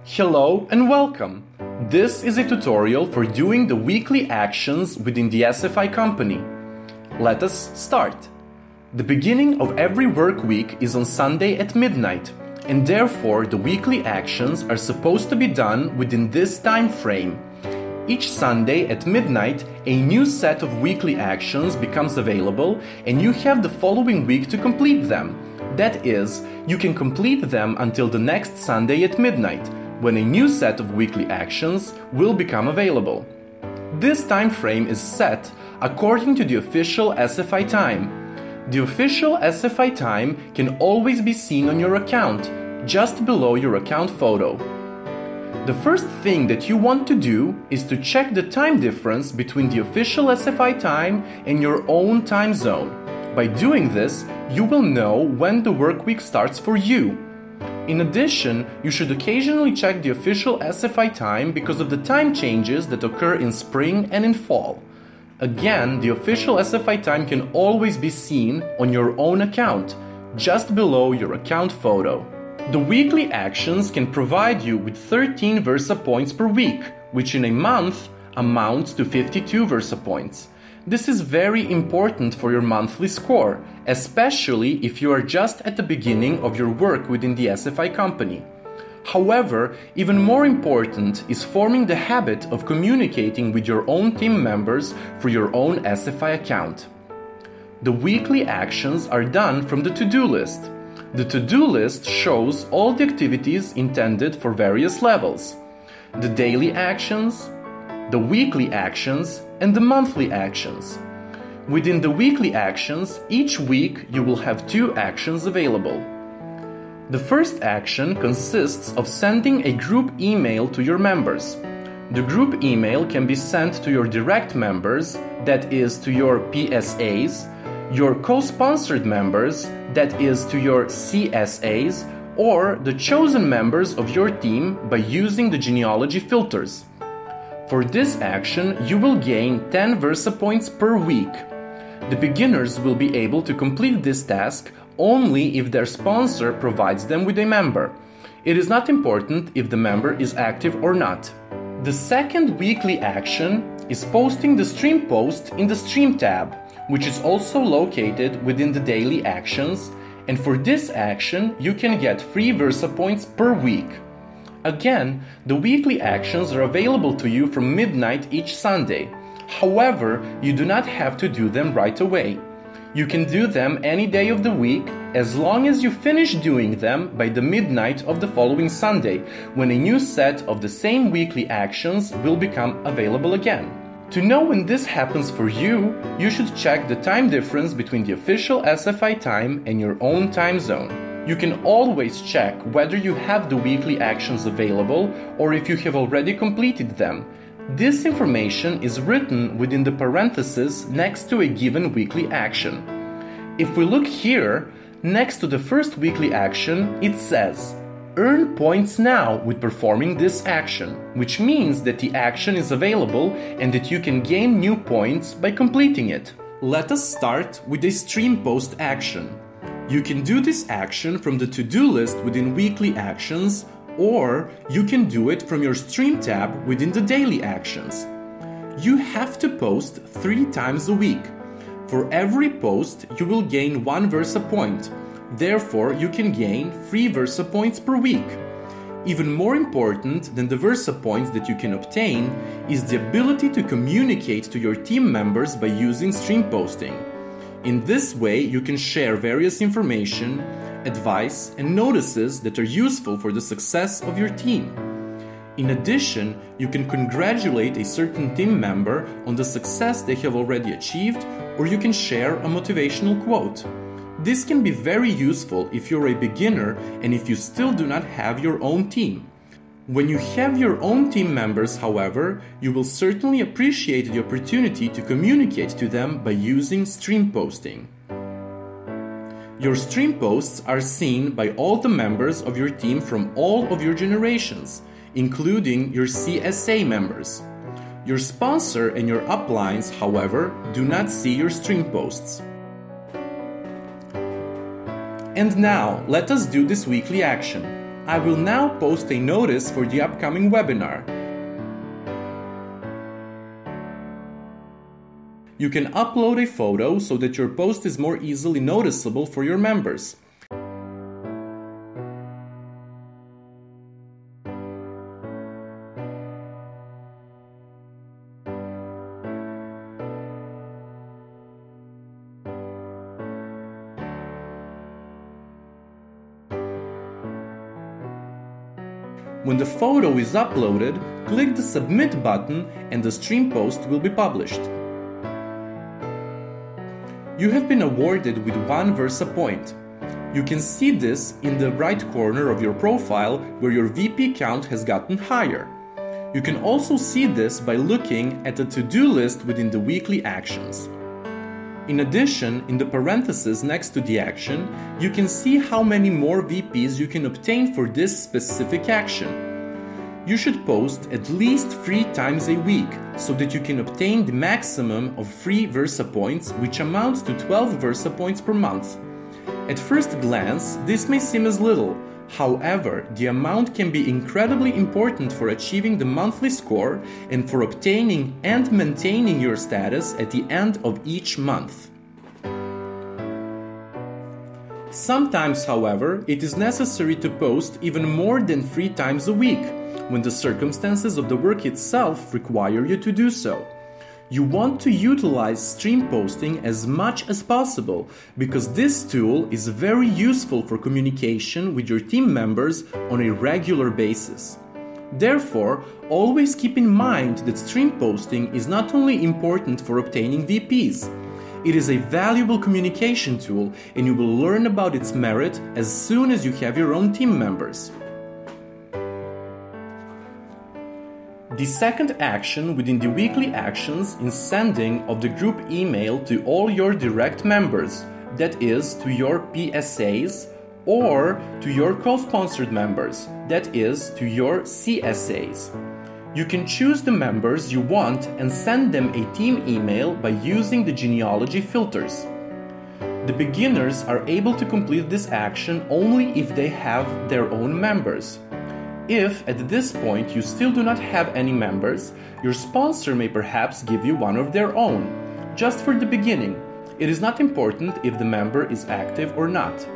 Hello and welcome! This is a tutorial for doing the weekly actions within the SFI company. Let us start. The beginning of every work week is on Sunday at midnight, and therefore the weekly actions are supposed to be done within this time frame. Each Sunday at midnight, a new set of weekly actions becomes available, and you have the following week to complete them. That is, you can complete them until the next Sunday at midnight, when a new set of weekly actions will become available. This time frame is set according to the official SFI time. The official SFI time can always be seen on your account, just below your account photo. The first thing that you want to do is to check the time difference between the official SFI time and your own time zone. By doing this, you will know when the work week starts for you. In addition, you should occasionally check the official SFI time because of the time changes that occur in spring and in fall. Again, the official SFI time can always be seen on your own account, just below your account photo. The weekly actions can provide you with 13 Versa points per week, which in a month amounts to 52 Versa points. This is very important for your monthly score, especially if you are just at the beginning of your work within the SFI company. However, even more important is forming the habit of communicating with your own team members through your own SFI account. The weekly actions are done from the to-do list. The to-do list shows all the activities intended for various levels: the daily actions, the weekly actions, and the monthly actions. Within the weekly actions, each week you will have 2 actions available. The first action consists of sending a group email to your members. The group email can be sent to your direct members, that is to your PSAs, your co-sponsored members, that is to your CSAs, or the chosen members of your team by using the genealogy filters. For this action, you will gain 10 Versa points per week. The beginners will be able to complete this task only if their sponsor provides them with a member. It is not important if the member is active or not. The second weekly action is posting the stream post in the Stream tab, which is also located within the daily actions, and for this action you can get 3 Versa points per week. Again, the weekly actions are available to you from midnight each Sunday. However, you do not have to do them right away. You can do them any day of the week as long as you finish doing them by the midnight of the following Sunday, when a new set of the same weekly actions will become available again. To know when this happens for you, you should check the time difference between the official SFI time and your own time zone. You can always check whether you have the weekly actions available or if you have already completed them. This information is written within the parentheses next to a given weekly action. If we look here, next to the first weekly action, it says, "Earn points now with performing this action," which means that the action is available and that you can gain new points by completing it. Let us start with a stream post action. You can do this action from the to-do list within weekly actions, or you can do it from your Stream tab within the daily actions. You have to post 3 times a week. For every post, you will gain 1 Versa point. Therefore, you can gain 3 Versa points per week. Even more important than the Versa points that you can obtain is the ability to communicate to your team members by using stream posting. In this way, you can share various information, advice, and notices that are useful for the success of your team. In addition, you can congratulate a certain team member on the success they have already achieved, or you can share a motivational quote. This can be very useful if you're a beginner and if you still do not have your own team. When you have your own team members, however, you will certainly appreciate the opportunity to communicate to them by using stream posting. Your stream posts are seen by all the members of your team from all of your generations, including your CSA members. Your sponsor and your uplines, however, do not see your stream posts. And now, let us do this weekly action. I will now post a notice for the upcoming webinar. You can upload a photo so that your post is more easily noticeable for your members. When the photo is uploaded, click the Submit button and the stream post will be published. You have been awarded with 1 Versa point. You can see this in the right corner of your profile where your VP count has gotten higher. You can also see this by looking at the to-do list within the weekly actions. In addition, in the parentheses next to the action, you can see how many more VPs you can obtain for this specific action. You should post at least 3 times a week so that you can obtain the maximum of free Versa points, which amounts to 12 Versa points per month. At first glance, this may seem as little. However, the amount can be incredibly important for achieving the monthly score and for obtaining and maintaining your status at the end of each month. Sometimes, however, it is necessary to post even more than 3 times a week, when the circumstances of the work itself require you to do so. You want to utilize stream posting as much as possible because this tool is very useful for communication with your team members on a regular basis. Therefore, always keep in mind that stream posting is not only important for obtaining VPs. It is a valuable communication tool and you will learn about its merit as soon as you have your own team members. The second action within the weekly actions is sending of the group email to all your direct members, that is, to your PSAs, or to your co-sponsored members, that is, to your CSAs. You can choose the members you want and send them a team email by using the genealogy filters. The beginners are able to complete this action only if they have their own members. If, at this point, you still do not have any members, your sponsor may perhaps give you one of their own, just for the beginning. It is not important if the member is active or not.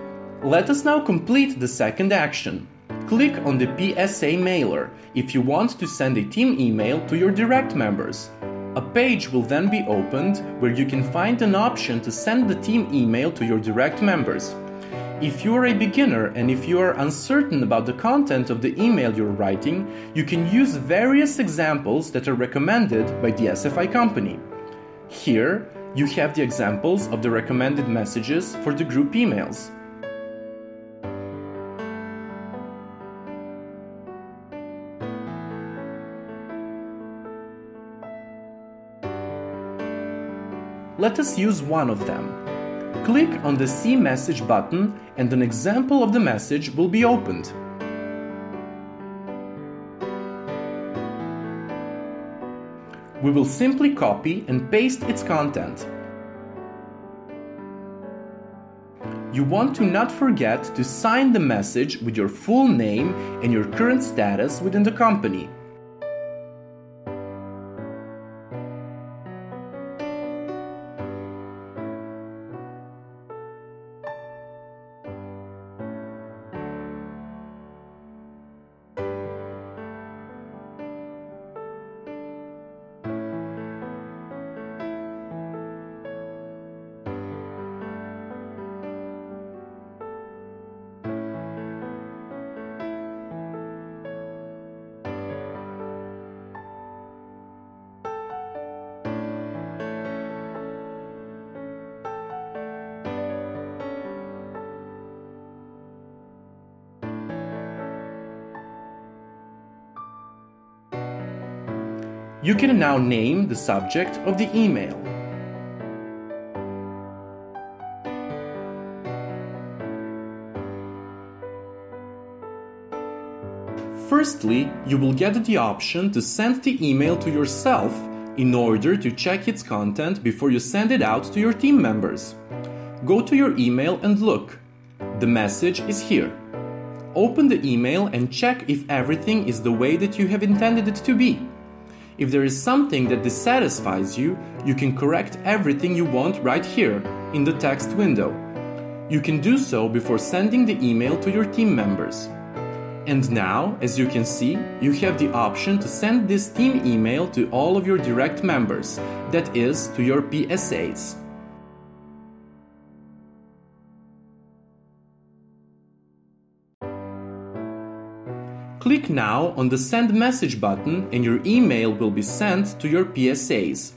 Let us now complete the second action. Click on the PSA mailer if you want to send a team email to your direct members. A page will then be opened where you can find an option to send the team email to your direct members. If you are a beginner and if you are uncertain about the content of the email you're writing, you can use various examples that are recommended by the SFI company. Here, you have the examples of the recommended messages for the group emails. Let us use one of them. Click on the See Message button and an example of the message will be opened. We will simply copy and paste its content. You want to not forget to sign the message with your full name and your current status within the company. You can now name the subject of the email. Firstly, you will get the option to send the email to yourself in order to check its content before you send it out to your team members. Go to your email and look. The message is here. open the email and check if everything is the way that you have intended it to be. If there is something that dissatisfies you, you can correct everything you want right here in the text window. You can do so before sending the email to your team members. And now, as you can see, you have the option to send this team email to all of your direct members, that is, to your PSAs. Click now on the Send Message button and your email will be sent to your PSAs.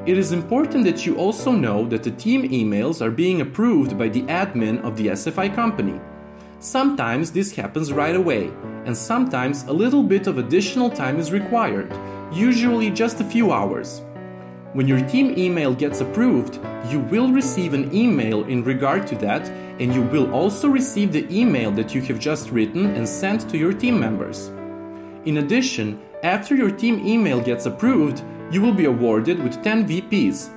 It is important that you also know that the team emails are being approved by the admin of the SFI company. Sometimes this happens right away, and sometimes a little bit of additional time is required, usually just a few hours. When your team email gets approved, you will receive an email in regard to that, and you will also receive the email that you have just written and sent to your team members. In addition, after your team email gets approved, you will be awarded with 10 VPs.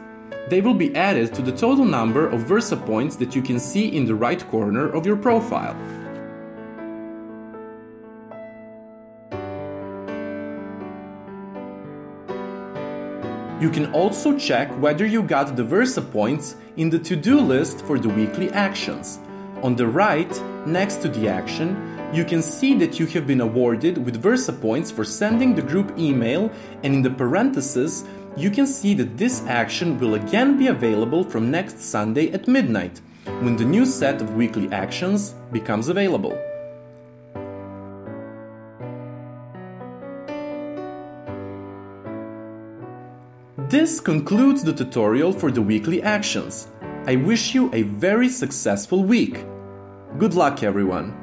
They will be added to the total number of Versa points that you can see in the right corner of your profile. You can also check whether you got the Versa points in the to-do list for the weekly actions. On the right, next to the action, you can see that you have been awarded with Versa points for sending the group email, and in the parentheses, you can see that this action will again be available from next Sunday at midnight, when the new set of weekly actions becomes available. This concludes the tutorial for the weekly actions. I wish you a very successful week. Good luck, everyone!